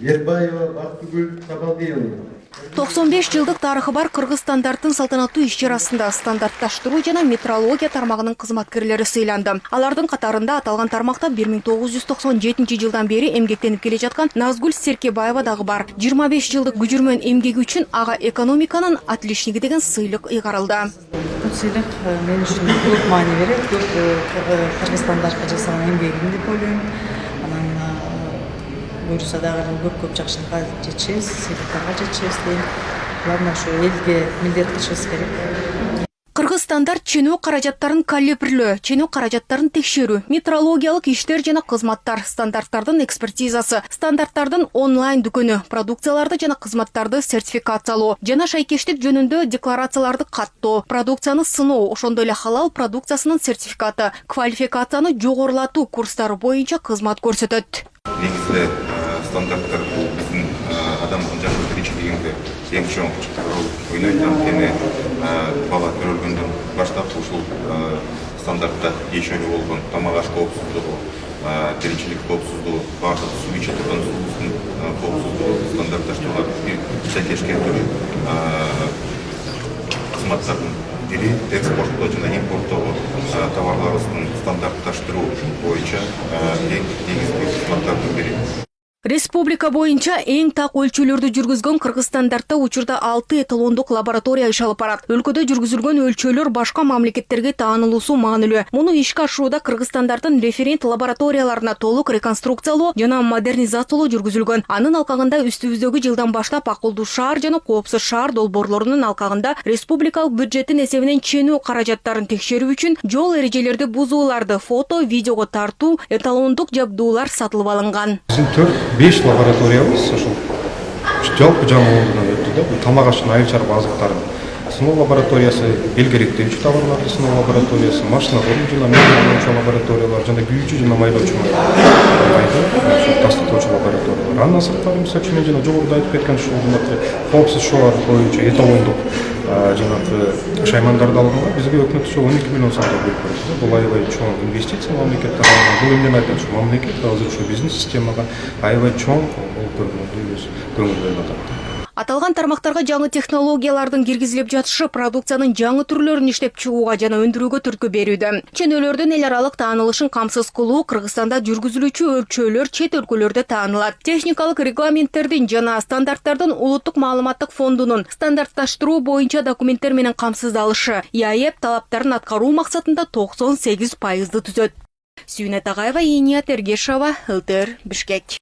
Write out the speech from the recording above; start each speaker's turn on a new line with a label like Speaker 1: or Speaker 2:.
Speaker 1: Ербаева Бактыгүл Табалдиевна.
Speaker 2: 95 жылдык тарыхы бар Кыргыз стандарттын салтанаттуу иш-чарасында стандартташтыруу жана метрология тармагынын кызматкерлери сыйланды. Алардын катарында аталган тармакта 1997 жылдан бери эмгектенип келе жаткан Назгүл Серкебаева дагы бар. 25 жылдык күжүрмөн эмгеги үчүн ага экономиканын отличниги деген сыйлык ыйгарылды.
Speaker 3: Бул сыйлык мен үчүн көп маани берет. Кыргызстанда жасаган эмгегим деп ойлойм. Буюрса дагы көп жакшылыкка жетишебиз, сыйлыктарга жетишебиз дейм. Главное, ошо элге милдет кылышыбыз керек.
Speaker 2: Кыргыз стандарт ченөө каражаттарын калибрлөө, ченөө каражаттарын текшерүү, метрологиялык иштер жана кызматтар, стандарттардын экспертизасы, стандарттардын онлайн дүкөнү, продукцияларды жана кызматтарды сертификациялоо жана шайкештик жөнүндө декларацияларды каттоо, продукцияны сыноо, ошондой эле халал продукциясынын сертификаты, квалификацияны жогорулатуу курстары боюнча кызмат көрсөтөт.
Speaker 4: Негізгі стандарттар бұл біздің адамдың жашоо тиричилигинде эң чоң роль ойнойт. Анткени бала төрөлгөндөн баштап ушул стандартта ишөөнү болгон тамак аш коопсуздугу, тиричилик коопсуздугу, баардык суу иче турган суубуздун коопсуздугу стандартташтырууга сәйкеш келтирүү кызматтардын бири экспорттоо жана импорттогу товарларыбыздын стандартташтыруу боюнча эң негизги кызматтардын бири.
Speaker 2: Республика боюнча эң так өлчөлөрдү жүргүзгөн Кыргыз стандартта учурда 6 эталондук лаборатория иш алып барат. Өлкөдө жүргүзүлгөн өлчөлөр башка мамлекеттерге таанылуусу маанилүү. Муну ишке ашырууда Кыргыз стандарттын референт лабораторияларына толук реконструкциялоо жана модернизациялоо жүргүзүлгөн. Анын алкагында үстүбүздөгү жылдан баштап акылдуу шаар жана коопсуз шаар долбоорлорунун алкагында республикалык бюджеттин эсебинен ченөө каражаттарын текшерүү үчүн жол эрежелерди бузууларды фото, видеого тартуу, эталондук жабдуулар сатылып алынган.
Speaker 5: 5 лабораториябыз ошол жалпы жаңылыгынан өттү да. Бул тамак аштын айыл чарба азыктарын сыноо лабораториясы, белгеректеүүчү товарларды сыноо лабораториясы, машина жана механикалык лабораториялар жана күйүүчү жана майлоочу тастатуучу лабораториялар. Андан сырткары мисалы үчүн мен жана жогоруда айтып кеткен ушул коопсуз шаар боюнча эталондук жанагы шаймандарды алганга бизге өкмөт 12 миллион сомдон бөлүп берди. Бул аябай чоң инвестиция мамлекет тарабынан. Бул эмнени айтат ушу мамлекет азыр ушу бизнес системага аябай чоң болуп көргөнү өз көңүл бөлүп атат.
Speaker 2: Аталган тармактарга жаңы технологиялардын киргизилип жатышы продукциянын жаңы түрлөрүн иштеп чыгууга жана өндүрүүгө түрткү берүүдө. Ченөөлөрдүн эл аралык таанылышын камсыз кылуу Кыргызстанда жүргүзүлүүчү өлчөөлөр чет өлкөлөрдө таанылат. Техникалык регламенттердин жана стандарттардын улуттук маалыматтык фондунун стандартташтыруу боюнча документтер менен камсыздалышы ИАЭП талаптарын аткаруу максатында 98% түзөт. Сүйнет Агаева, Иният Эргешова, ЛТР, Бишкек.